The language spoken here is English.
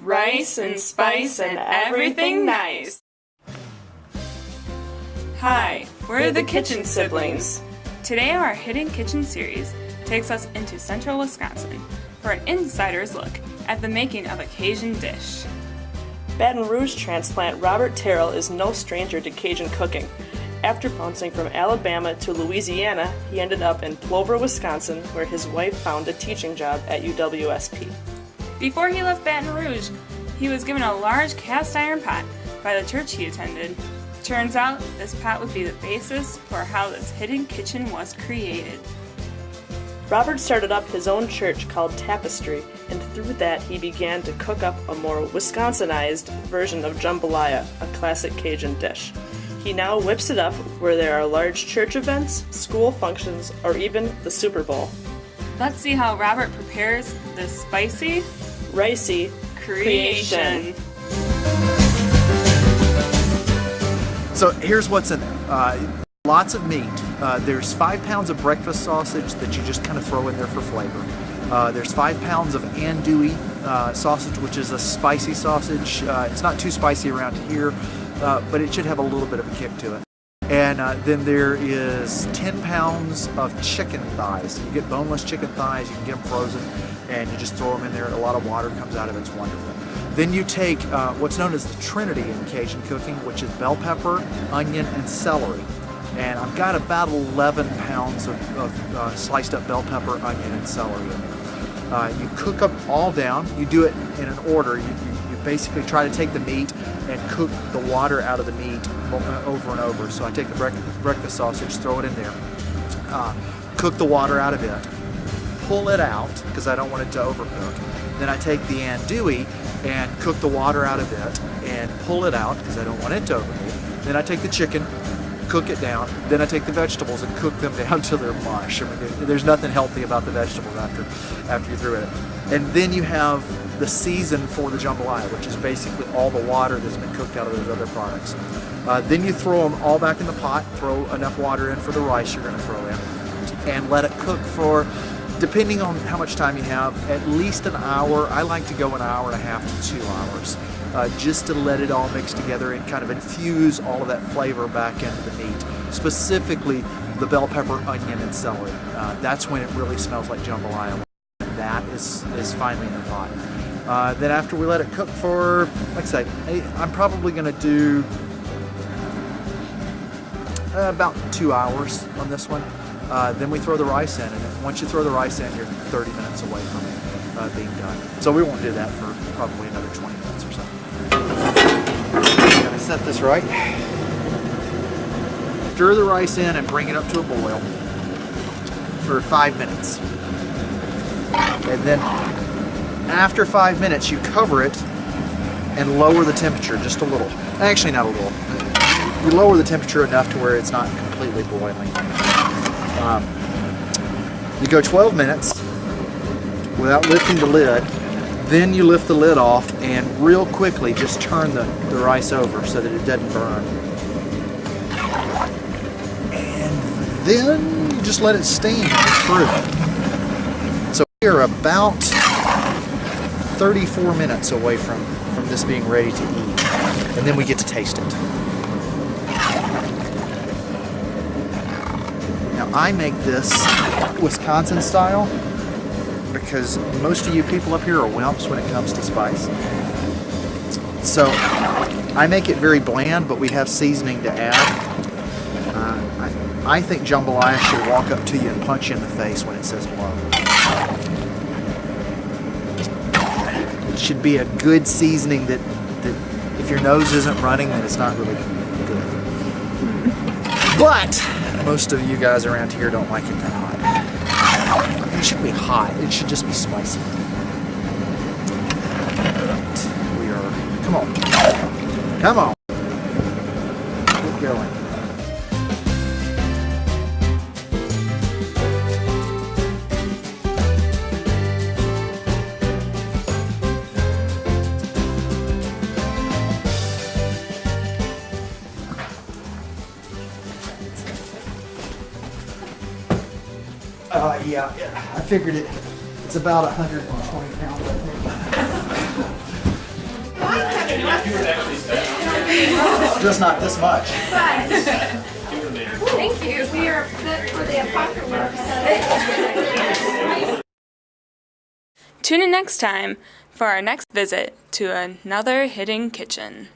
rice and spice and everything nice. Hi, we're the Kitchen Siblings. Today our Hidden Kitchen series takes us into central Wisconsin for an insider's look at the making of a Cajun dish. Baton Rouge transplant Robert Terrell is no stranger to Cajun cooking. After bouncing from Alabama to Louisiana, he ended up in Plover, Wisconsin, where his wife found a teaching job at UWSP. Before he left Baton Rouge, he was given a large cast iron pot by the church he attended. Turns out, this pot would be the basis for how this hidden kitchen was created. Robert started up his own church called Tapestry, and through that he began to cook up a more Wisconsinized version of jambalaya, a classic Cajun dish. He now whips it up where there are large church events, school functions, or even the Super Bowl. Let's see how Robert prepares this spicy, ricey creation. So here's what's in there. Lots of meat. There's 5 pounds of breakfast sausage that you just kind of throw in there for flavor. There's 5 pounds of andouille sausage, which is a spicy sausage. It's not too spicy around here, but it should have a little bit of a kick to it. And then there is 10 pounds of chicken thighs. You get boneless chicken thighs, you can get them frozen, and you just throw them in there. A lot of water comes out of it, it's wonderful. Then you take what's known as the Trinity in Cajun cooking, which is bell pepper, onion, and celery. And I've got about 11 pounds of sliced up bell pepper, onion, and celery in there. You cook them all down. You do it in an order. You basically try to take the meat and cook the water out of the meat over and over. So I take the breakfast sausage, throw it in there, cook the water out of it, pull it out because I don't want it to overcook. Then I take the andouille and cook the water out of it and pull it out because I don't want it to overcook. Then I take the chicken, cook it down. Then I take the vegetables and cook them down till they're mush. I mean, there's nothing healthy about the vegetables after you threw it. And then you have the season for the jambalaya, which is basically all the water that's been cooked out of those other products. Then you throw them all back in the pot, throw enough water in for the rice you're going to throw in, and let it cook for, depending on how much time you have, at least an hour. I like to go an hour and a half to 2 hours. Just to let it all mix together and kind of infuse all of that flavor back into the meat, specifically the bell pepper, onion, and celery. That's when it really smells like jambalaya. That is finally in the pot. Then after we let it cook for, like I say, I'm probably going to do about 2 hours on this one. Then we throw the rice in, and once you throw the rice in, you're 30 minutes away from it being done. So we won't do that for probably another 20 minutes or so. Gotta set this right. Stir the rice in and bring it up to a boil for 5 minutes. And then after 5 minutes, you cover it and lower the temperature just a little. Actually, not a little. You lower the temperature enough to where it's not completely boiling. You go 12 minutes without lifting the lid. Then you lift the lid off and real quickly just turn the rice over so that it doesn't burn. And then you just let it steam through. So we're about 34 minutes away from this being ready to eat. And then we get to taste it. Now I make this Wisconsin style, because most of you people up here are wimps when it comes to spice. So I make it very bland, but we have seasoning to add. I think jambalaya should walk up to you and punch you in the face when it says hello. It should be a good seasoning that if your nose isn't running, then it's not really good. But most of you guys around here don't like it that hot. It shouldn't be hot, it should just be spicy. We are, come on. Come on. Keep going. Yeah, I figured it's about 120 pounds, I think. Just not this much. Thank you. We are fit for the apocalypse. Tune in next time for our next visit to another hidden kitchen.